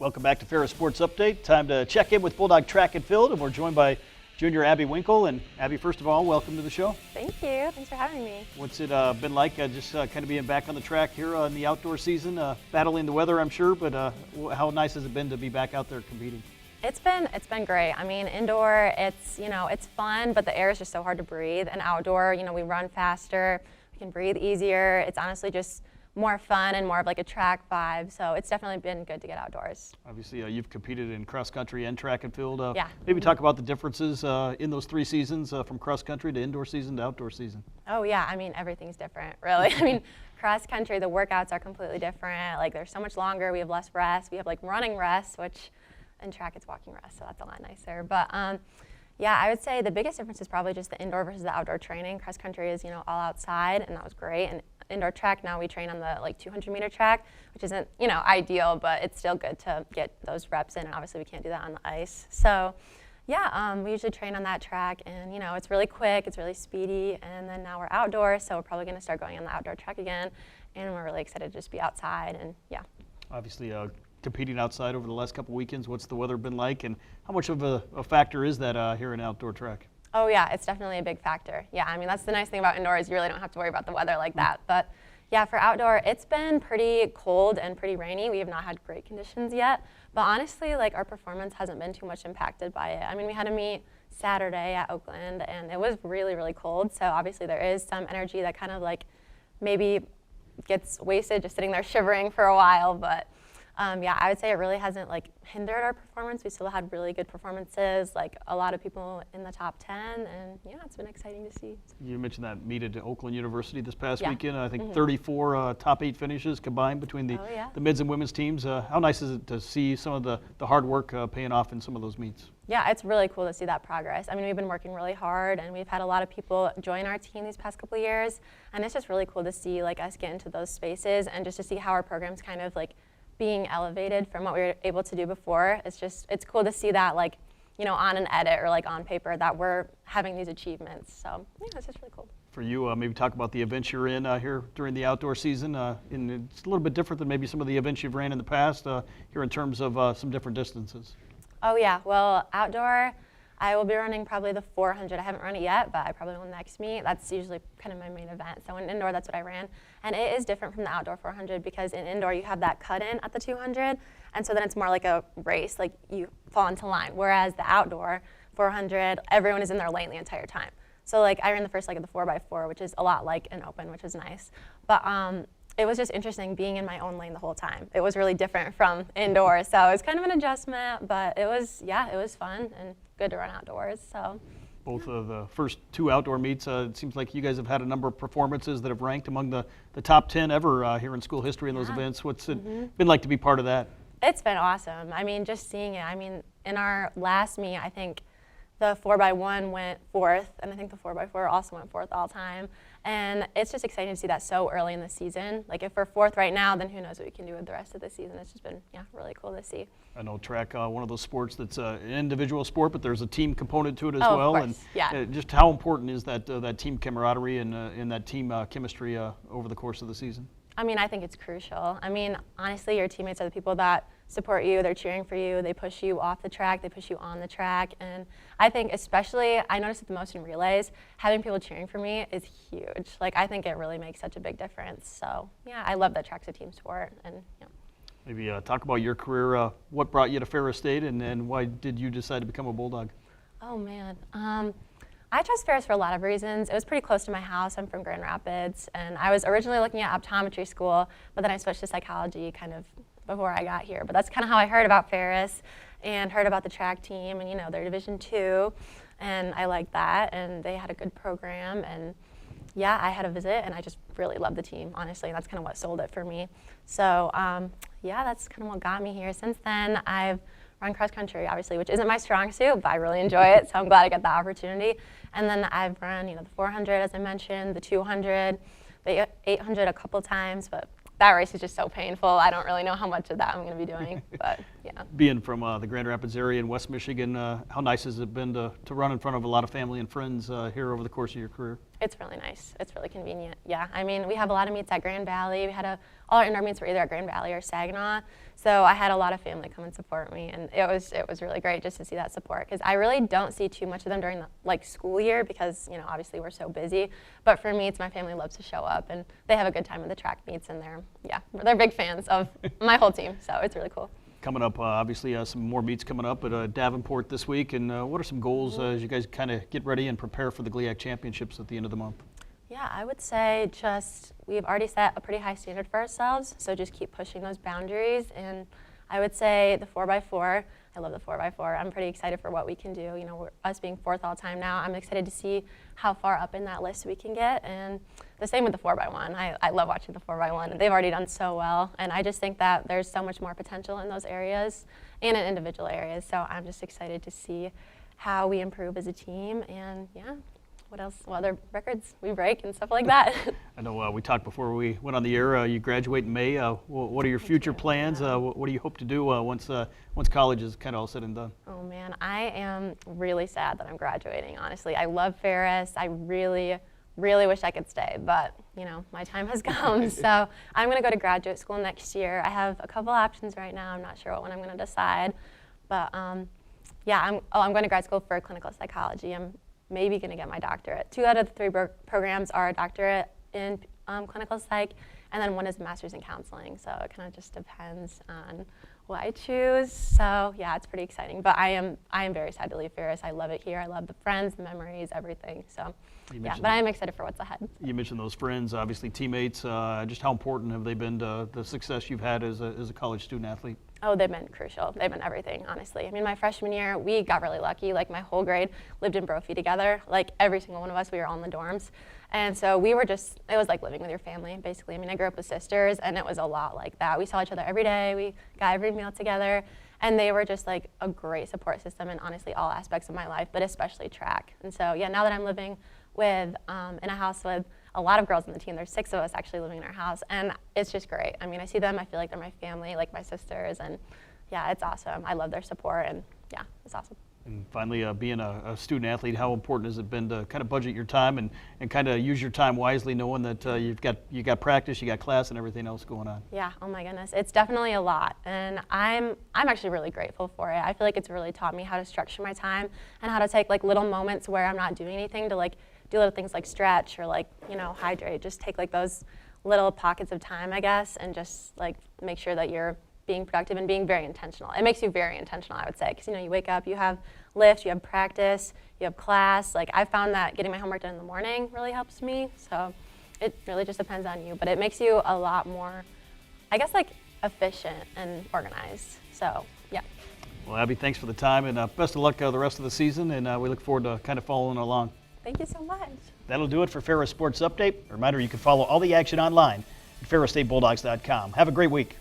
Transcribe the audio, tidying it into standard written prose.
Welcome back to Ferris Sports Update. Time to check in with Bulldog Track and Field, and we're joined by junior Abby Winkle. And Abby, first of all, welcome to the show. Thank you. Thanks for having me. What's it been like just kind of being back on the track here in the outdoor season, battling the weather, I'm sure, but how nice has it been to be back out there competing? It's been great. I mean, indoor, it's fun, but the air is just so hard to breathe. And outdoor, we run faster, we can breathe easier. It's honestly just more fun and more of like a track vibe. So it's definitely been good to get outdoors. Obviously, you've competed in cross country and track and field. Yeah. Maybe talk about the differences in those 3 seasons from cross country to indoor season to outdoor season. Oh yeah, I mean, everything's different, really. I mean, cross country, the workouts are completely different. Like they're so much longer. We have less rest. We have like running rest, which in track it's walking rest, so that's a lot nicer. But yeah, I would say the biggest difference is probably just the indoor versus the outdoor training. Cross country is, all outside, and that was great. And indoor track, now we train on the 200-meter track, which isn't, ideal, but it's still good to get those reps in. And obviously, we can't do that on the ice. So, yeah, we usually train on that track, and it's really quick, it's really speedy. And then now we're outdoors, so we're probably going to start going on the outdoor track again. And we're really excited to just be outside, and yeah. Obviously, competing outside over the last couple weekends, what's the weather been like, and how much of a factor is that here in outdoor track? Oh yeah, it's definitely a big factor. Yeah, I mean, that's the nice thing about indoor is you really don't have to worry about the weather like that. But yeah, for outdoor, it's been pretty cold and pretty rainy. We have not had great conditions yet, but honestly, our performance hasn't been too much impacted by it. I mean, we had a meet Saturday at Oakland, and it was really, really cold. So obviously there is some energy that kind of maybe gets wasted just sitting there shivering for a while, but yeah, I would say it really hasn't hindered our performance. We still had really good performances, a lot of people in the top 10, and yeah, it's been exciting to see. You mentioned that meet at Oakland University this past weekend. I think 34 top 8 finishes combined between the men's and women's teams. How nice is it to see some of the hard work paying off in some of those meets? Yeah, it's really cool to see that progress. I mean, we've been working really hard, and we've had a lot of people join our team these past couple of years, and it's just really cool to see us get into those spaces and just to see how our program's kind of being elevated from what we were able to do before. It's cool to see that on an edit or on paper that we're having these achievements. So yeah, it's just really cool. For you, maybe talk about the events you're in here during the outdoor season. And it's a little bit different than maybe some of the events you've ran in the past here in terms of some different distances. Oh yeah, well, outdoor, I will be running probably the 400. I haven't run it yet, but I probably will next meet. That's usually kind of my main event. So in indoor, that's what I ran. And it is different from the outdoor 400 because in indoor, you have that cut-in at the 200. And so then it's more like a race, you fall into line. Whereas the outdoor 400, everyone is in their lane the entire time. So I ran the first leg of the 4x4, which is a lot like an open, which is nice. But it was just interesting being in my own lane the whole time. It was really different from indoors, so it was kind of an adjustment, but it was fun and good to run outdoors. So. Both of the first 2 outdoor meets, it seems like you guys have had a number of performances that have ranked among the top 10 ever here in school history in those events. What's it been like to be part of that? It's been awesome. I mean, just seeing it. I mean, in our last meet, I think the 4x1 went 4th, and I think the 4x4 also went 4th all time. And it's just exciting to see that so early in the season. If we're 4th right now, then who knows what we can do with the rest of the season. It's just been, really cool to see. I know track, one of those sports that's an individual sport, but there's a team component to it as well. Of course. And yeah. Just how important is that team camaraderie and that team chemistry over the course of the season? I mean, I think it's crucial. I mean, honestly, your teammates are the people that support you, they're cheering for you, they push you off the track, they push you on the track, and I think especially, I notice it the most in relays, having people cheering for me is huge. I think it really makes such a big difference. So yeah, I love that track's a team sport, and yeah. Maybe talk about your career, what brought you to Ferris State, and why did you decide to become a Bulldog? Oh man, I chose Ferris for a lot of reasons. It was pretty close to my house. I'm from Grand Rapids, and I was originally looking at optometry school, but then I switched to psychology kind of before I got here. But that's kind of how I heard about Ferris and heard about the track team and, they're Division II, and I liked that, and they had a good program, and yeah, I had a visit, and I just really loved the team, honestly, and that's kind of what sold it for me. So yeah, that's kind of what got me here. Since then, I've run cross country, obviously, which isn't my strong suit, but I really enjoy it, so I'm glad I got the opportunity. And then I've run, the 400, as I mentioned, the 200, the 800 a couple times, but that race is just so painful. I don't really know how much of that I'm going to be doing, but yeah. Being from the Grand Rapids area in West Michigan, how nice has it been to run in front of a lot of family and friends here over the course of your career? It's really nice. It's really convenient. Yeah, I mean, we have a lot of meets at Grand Valley. We had all our indoor meets were either at Grand Valley or Saginaw. So I had a lot of family come and support me, and it was really great just to see that support, because I really don't see too much of them during the school year, because obviously we're so busy. But for meets, my family loves to show up, and they have a good time at the track meets, and they're big fans of my whole team. So it's really cool. Coming up, obviously, some more meets coming up at Davenport this week. And what are some goals as you guys kind of get ready and prepare for the GLIAC Championships at the end of the month? Yeah, I would say we've already set a pretty high standard for ourselves, so just keep pushing those boundaries. And I would say the 4x4, I love the 4x4. I'm pretty excited for what we can do. Us being 4th all time now, I'm excited to see how far up in that list we can get. And the same with the 4x1. I love watching the 4x1. They've already done so well, and I just think that there's so much more potential in those areas and in individual areas. So I'm just excited to see how we improve as a team, and what else? What other records we break and stuff like that. I know we talked before we went on the air. You graduate in May. What are your future plans? What do you hope to do once college is kind of all said and done? Oh man, I am really sad that I'm graduating, honestly. I love Ferris. I really, really wish I could stay, but my time has come. So I'm going to go to graduate school next year. I have a couple options right now. I'm not sure what one I'm going to decide, but I'm going to grad school for clinical psychology. I'm maybe going to get my doctorate. 2 out of the 3 programs are a doctorate in clinical psych, and then 1 is a master's in counseling. So it kind of just depends on what I choose. So yeah, it's pretty exciting. But I am very sad to leave Ferris. I love it here. I love the friends, the memories, everything. So yeah, but I am excited for what's ahead. You mentioned those friends, obviously teammates. Just how important have they been to the success you've had as a college student athlete? Oh, they've been crucial. They've been everything, honestly. I mean, my freshman year, we got really lucky. My whole grade lived in Brophy together. Every single one of us, we were all in the dorms. And so we were it was like living with your family, basically. I mean, I grew up with sisters, and it was a lot like that. We saw each other every day. We got every meal together. And they were just a great support system in honestly all aspects of my life, but especially track. And so, yeah, now that I'm living in a house with a lot of girls on the team, there's 6 of us actually living in our house, and it's just great. I mean, I see them, I feel like they're my family, like my sisters, and yeah, it's awesome. I love their support, and yeah, it's awesome. And finally, being a student athlete, how important has it been to kind of budget your time and kind of use your time wisely, knowing that you got practice, you got class, and everything else going on? Yeah, oh my goodness, it's definitely a lot, and I'm actually really grateful for it. I feel like it's really taught me how to structure my time and how to take little moments where I'm not doing anything to do little things like stretch or hydrate. Just take those little pockets of time, I guess, and just make sure that you're being productive and being very intentional. It makes you very intentional, I would say, because you wake up, you have lift, you have practice, you have class. I found that getting my homework done in the morning really helps me. So it really just depends on you, but it makes you a lot more, I guess, efficient and organized. So yeah. Well, Abby, thanks for the time, and best of luck the rest of the season, and we look forward to kind of following along. Thank you so much. That'll do it for Ferris Sports Update. A reminder, you can follow all the action online at ferrisstatebulldogs.com. Have a great week.